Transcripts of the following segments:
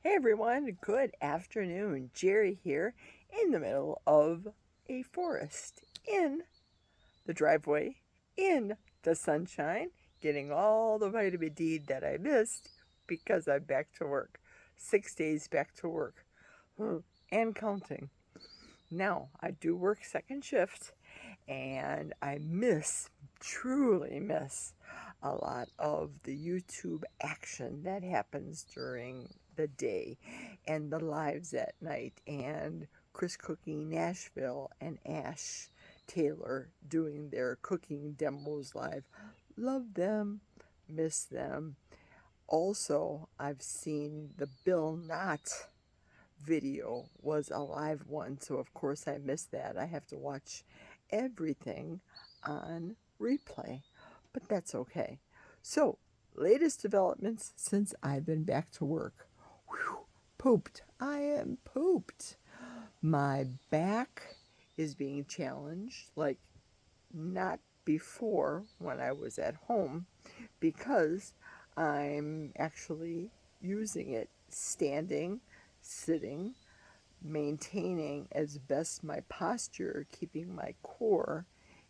Hey everyone, good afternoon. Jerry here in the middle of a forest, in the driveway, in the sunshine, getting all the vitamin D that I missed because I'm back to work. 6 days back to work. And counting. Now, I do work second shift and I truly miss a lot of the YouTube action that happens during the day and the lives at night and Chris Cooking Nashville and Ash Taylor doing their cooking demos live. Love them, miss them. Also, I've seen the Bill Knott video was a live one, so of course I missed that. I have to watch everything on replay, but that's okay. So, latest developments since I've been back to work. Whew, pooped. I am pooped. My back is being challenged like not before when I was at home because I'm actually using it standing, sitting, maintaining as best my posture, keeping my core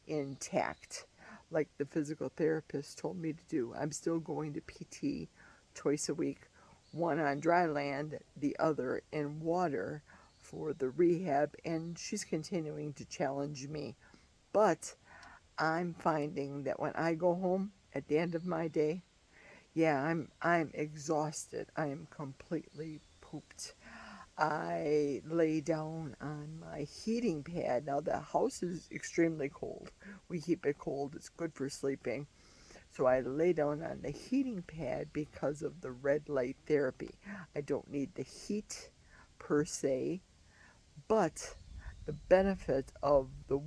intact, like the physical therapist told me to do. I'm still going to PT twice a week, one on dry land, the other in water for the rehab, and she's continuing to challenge me. But I'm finding that when I go home at the end of my day, yeah, I'm exhausted. I am completely pooped. I lay down on my heating pad. Now the house is extremely cold. We keep it cold. It's good for sleeping. So I lay down on the heating pad because of the red light therapy. I don't need the heat per se, but the benefit of the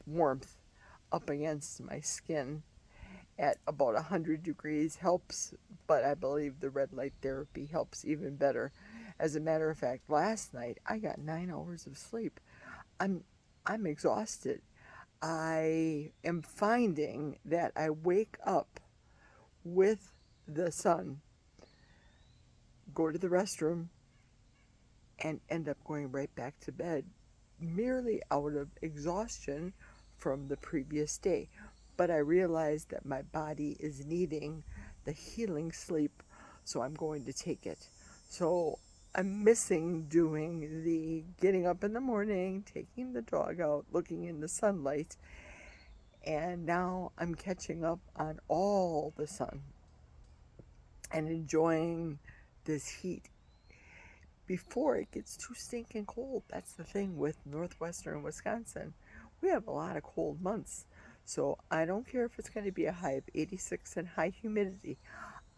warmth up against my skin at about 100 degrees helps, but I believe the red light therapy helps even better. As a matter of fact, last night I got 9 hours of sleep. I'm I'm exhausted. I am finding that I wake up with the sun, go to the restroom, and end up going right back to bed merely out of exhaustion from the previous day. But I realized that my body is needing the healing sleep, so I'm going to take it. So I'm missing doing the getting up in the morning, taking the dog out, looking in the sunlight, and now I'm catching up on all the sun and enjoying this heat before it gets too stinking cold. That's the thing with northwestern Wisconsin. We have a lot of cold months. So I don't care if it's going to be a high of 86 and high humidity.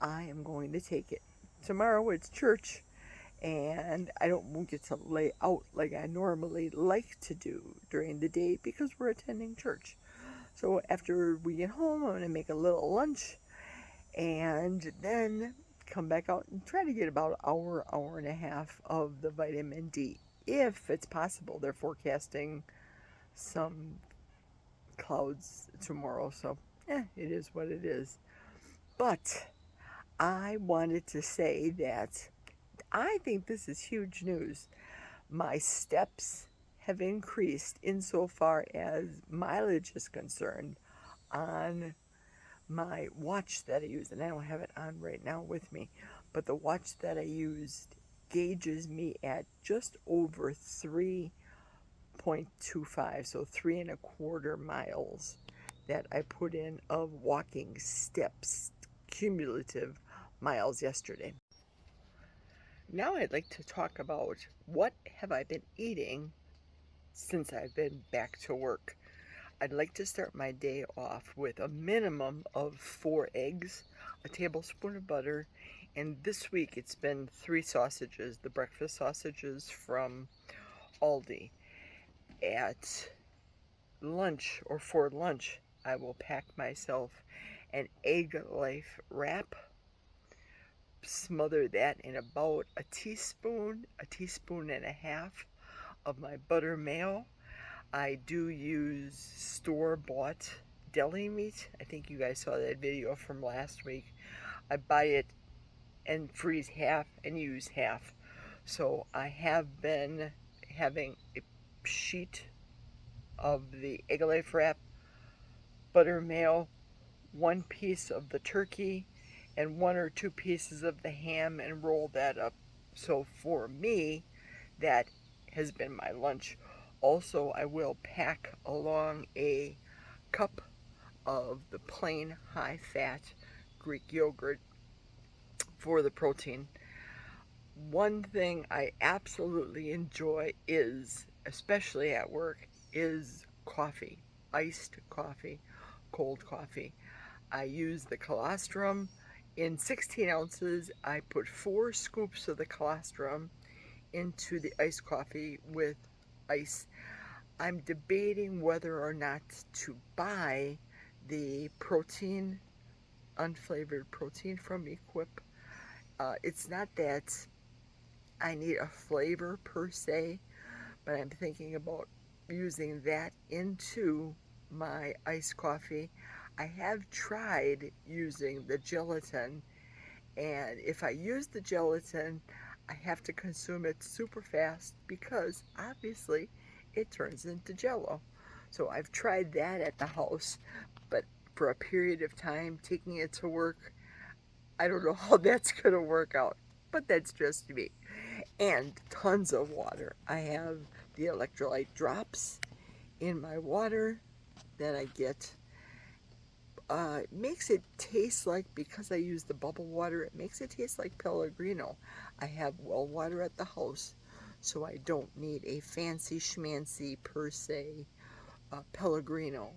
I am going to take it. Tomorrow it's church, and I won't get to lay out like I normally like to do during the day because we're attending church. So after we get home, I'm going to make a little lunch and then come back out and try to get about an hour and a half of the vitamin D. If it's possible, they're forecasting some clouds tomorrow, so it is what it is. But I wanted to say that I think this is huge news. My steps have increased insofar as mileage is concerned on my watch that I use, and I don't have it on right now with me, but the watch that I used gauges me at just over 3.25, so 3.25 miles that I put in of walking steps, cumulative miles yesterday. Now I'd like to talk about what have I been eating since I've been back to work. I'd like to start my day off with a minimum of 4 eggs, a tablespoon of butter, and this week it's been 3 sausages, the breakfast sausages from Aldi. At lunch, or for lunch, I will pack myself an egg life wrap, smother that in about a teaspoon and a half of my butter mayo. I do use store-bought deli meat. I think you guys saw that video from last week. I buy it and freeze half and use half. So I have been having a sheet of the egg life wrap, butter mayo, one piece of the turkey, and one or two pieces of the ham and roll that up. So for me, that has been my lunch. Also, I will pack along a cup of the plain high fat Greek yogurt for the protein. One thing I absolutely enjoy is, especially at work, is coffee. Iced coffee, cold coffee. I use the colostrum. In 16 ounces, I put 4 scoops of the colostrum into the iced coffee with ice. I'm debating whether or not to buy the protein, unflavored protein from Equip. It's not that I need a flavor per se, but I'm thinking about using that into my iced coffee. I have tried using the gelatin, and if I use the gelatin, I have to consume it super fast because obviously it turns into jello. So I've tried that at the house, but for a period of time, taking it to work, I don't know how that's going to work out, but that's just me. And tons of water. I have the electrolyte drops in my water that I get. It makes it taste like, because I use the bubble water, it makes it taste like Pellegrino. I have well water at the house, so I don't need a fancy schmancy per se Pellegrino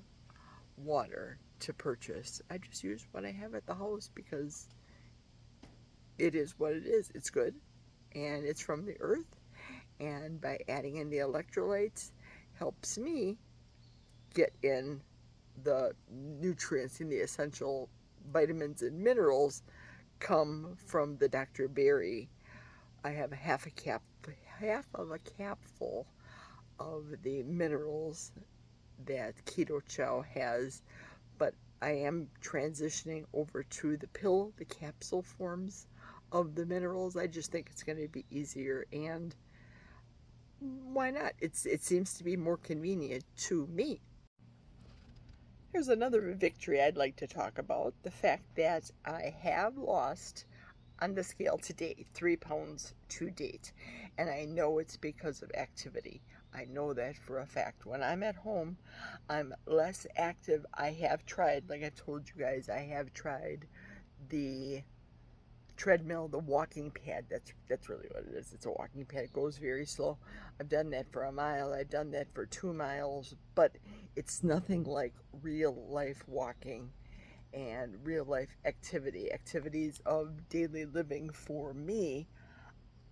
water to purchase. I just use what I have at the house because it is what it is. It's good and it's from the earth, and by adding in the electrolytes helps me get in the nutrients and the essential vitamins and minerals come from the Dr. Berry. I have half of a capful of the minerals that Keto Chow has, but I am transitioning over to the pill, the capsule forms of the minerals. I just think it's going to be easier, and why not? It seems to be more convenient to me. Here's another victory I'd like to talk about, the fact that I have lost on the scale to date 3 pounds to date, and I know it's because of activity. I know that for a fact. When I'm at home, I'm less active. I have tried, like I told you guys, I have tried the treadmill, the walking pad. That's really what it is. It's a walking pad. It goes very slow. I've done that for a mile. I've done that for 2 miles, but it's nothing like real life walking and real life activities of daily living. For me,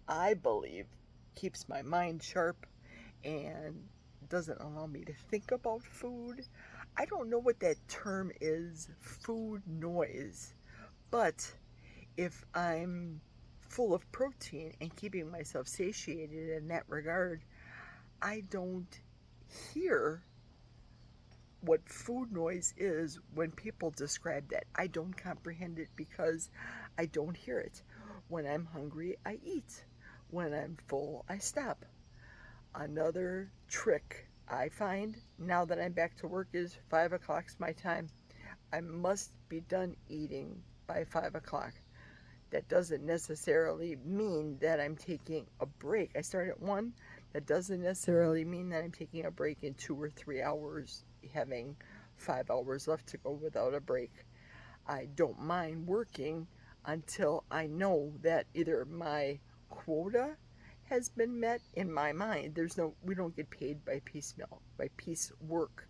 I believe keeps my mind sharp and doesn't allow me to think about food. I don't know what that term is, food noise, but if I'm full of protein and keeping myself satiated in that regard, I don't hear what food noise is when people describe that. I don't comprehend it because I don't hear it. When I'm hungry, I eat. When I'm full, I stop. Another trick I find now that I'm back to work is 5 o'clock's my time. I must be done eating by 5 o'clock. That doesn't necessarily mean that I'm taking a break. I start at 1. That doesn't necessarily mean that I'm taking a break in 2 or 3 hours, having 5 hours left to go without a break. I don't mind working until I know that either my quota has been met in my mind. We don't get paid by piecemeal, by piece work,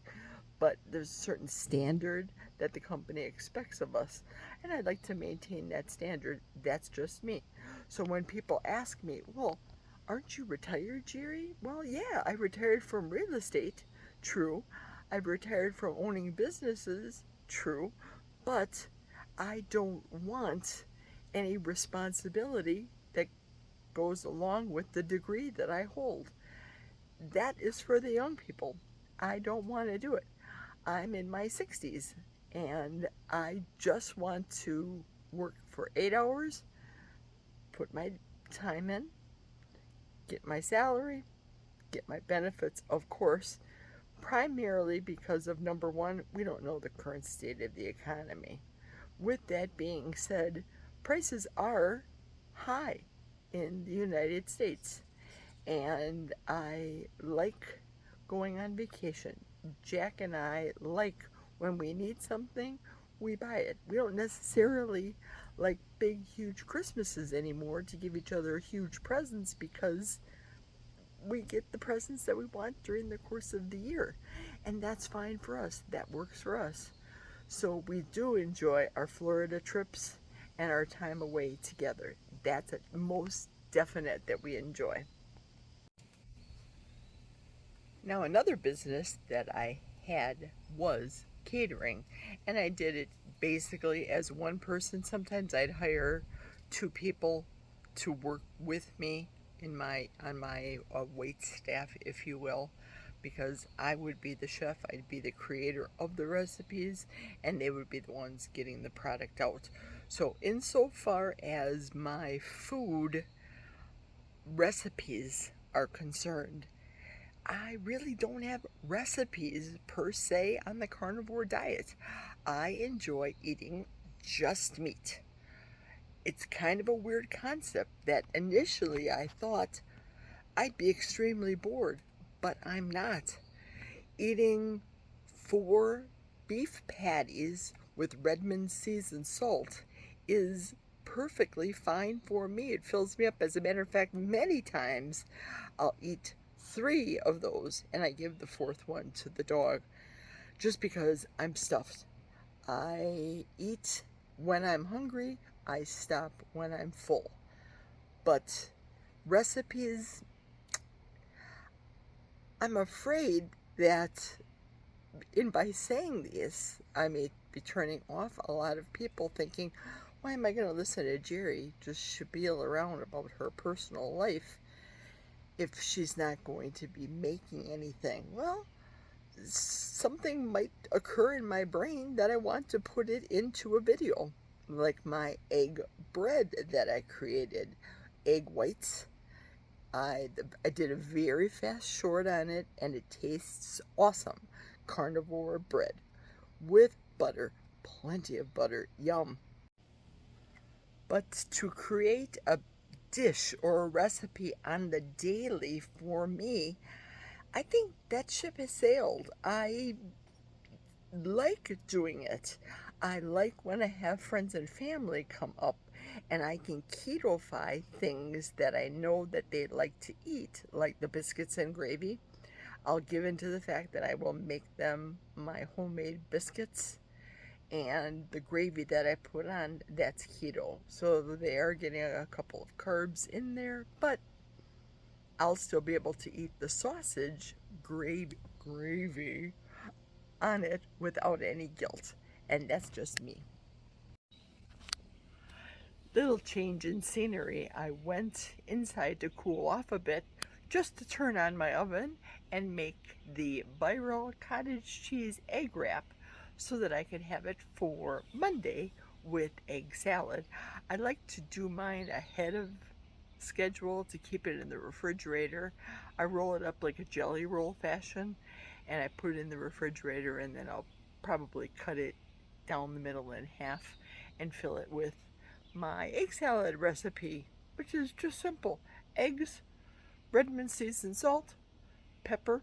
but there's a certain standard that the company expects of us, and I'd like to maintain that standard. That's just me. So when people ask me, well, aren't you retired, Jerry? Well, yeah, I retired from real estate. True. I've retired from owning businesses. True. But I don't want any responsibility that goes along with the degree that I hold. That is for the young people. I don't want to do it. I'm in my 60s and I just want to work for 8 hours, put my time in, get my salary, get my benefits, of course, primarily because of number one, we don't know the current state of the economy. With that being said, prices are high in the United States, and I like going on vacation. Jack and I like when we need something, we buy it. We don't necessarily like big, huge Christmases anymore to give each other huge presents because we get the presents that we want during the course of the year. And that's fine for us. That works for us. So we do enjoy our Florida trips and our time away together. That's a most definite that we enjoy. Now, another business that I had was catering, and I did it basically as one person. Sometimes I'd hire two people to work with me in my on my wait staff, if you will, because I would be the chef, I'd be the creator of the recipes, and they would be the ones getting the product out. So, insofar as my food recipes are concerned, I really don't have recipes per se on the carnivore diet. I enjoy eating just meat. It's kind of a weird concept that initially I thought I'd be extremely bored, but I'm not. Eating 4 beef patties with Redmond seasoned salt is perfectly fine for me. It fills me up. As a matter of fact, many times I'll eat 3 of those and I give the 4th one to the dog just because I'm stuffed. I eat when I'm hungry, I stop when I'm full. But recipes, I'm afraid that by saying this, I may be turning off a lot of people thinking, why am I going to listen to Jerry just spiel around about her personal life if she's not going to be making anything? Well, something might occur in my brain that I want to put it into a video, like my egg bread that I created. Egg whites. I did a very fast short on it, and it tastes awesome. Carnivore bread with butter, plenty of butter, yum. But to create a dish or a recipe on the daily for me, I think that ship has sailed. I like doing it. I like when I have friends and family come up and I can keto-fy things that I know that they like to eat, like the biscuits and gravy. I'll give in to the fact that I will make them my homemade biscuits, and the gravy that I put on, that's keto. So they are getting a couple of carbs in there, but I'll still be able to eat the sausage gravy on it without any guilt. And that's just me. Little change in scenery. I went inside to cool off a bit just to turn on my oven and make the viral cottage cheese egg wrap so that I could have it for Monday with egg salad. I like to do mine ahead of schedule to keep it in the refrigerator. I roll it up like a jelly roll fashion and I put it in the refrigerator, and then I'll probably cut it down the middle in half and fill it with my egg salad recipe, which is just simple. Eggs, Redmond seasoned salt, pepper,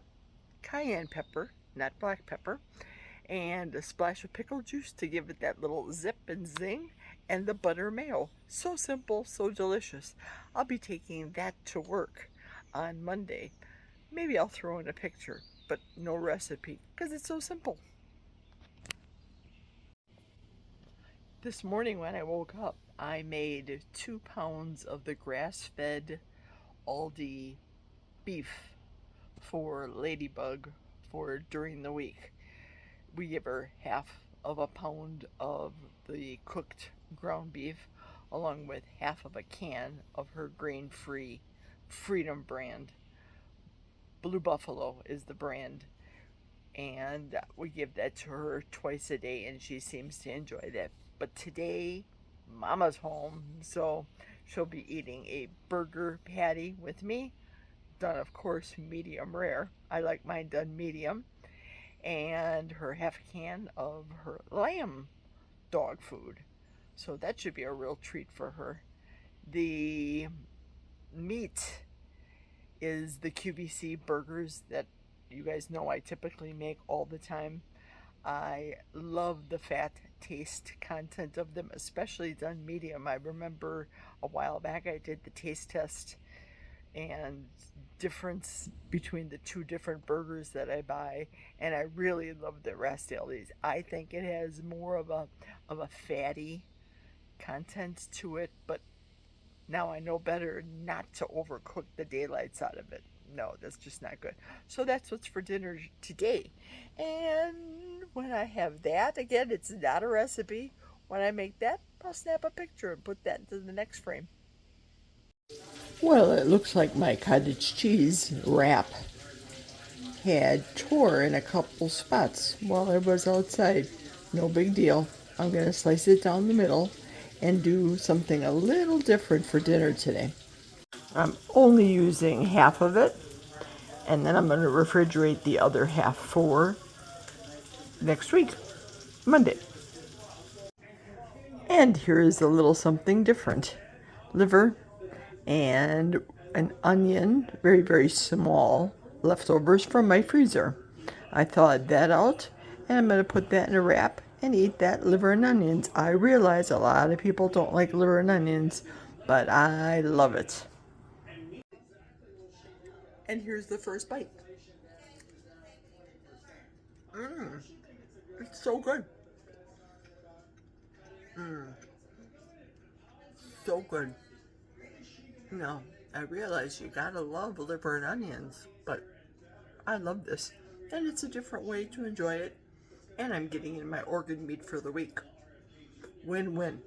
cayenne pepper, not black pepper, and a splash of pickle juice to give it that little zip and zing, and the butter mayo. So simple, so delicious. I'll be taking that to work on Monday. Maybe I'll throw in a picture, but no recipe because it's so simple. This morning when I woke up, I made 2 pounds of the grass-fed Aldi beef for Ladybug for during the week. We give her half of a pound of the cooked ground beef along with half of a can of her grain-free Freedom brand. Blue Buffalo is the brand, and we give that to her twice a day, and she seems to enjoy that. But today, Mama's home, so She'll be eating a burger patty with me, done, of course, medium rare. I like mine done medium. And her half can of her lamb dog food. So that should be a real treat for her. The meat is the QVC burgers that you guys know I typically make all the time. I love the fat taste content of them, especially done medium. I remember a while back I did the taste test and difference between the two different burgers that I buy, and I really love the Rastelli's. I think it has more of a fatty content to it, but now I know better not to overcook the daylights out of it. No, that's just not good. So that's what's for dinner today. And when I have that, again, it's not a recipe. When I make that, I'll snap a picture and put that into the next frame. Well, it looks like my cottage cheese wrap had tore in a couple spots while I was outside. No big deal. I'm going to slice it down the middle and do something a little different for dinner today. I'm only using half of it, and then I'm going to refrigerate the other half for next week, Monday. And here is a little something different. Liver and an onion, very, very small, leftovers from my freezer. I thawed that out, and I'm going to put that in a wrap and eat that liver and onions. I realize a lot of people don't like liver and onions, but I love it. And here's the first bite. Mmm, it's so good. Mmm, so good. No, I realize you gotta love liver and onions, but I love this. And it's a different way to enjoy it. And I'm getting in my organ meat for the week. Win-win.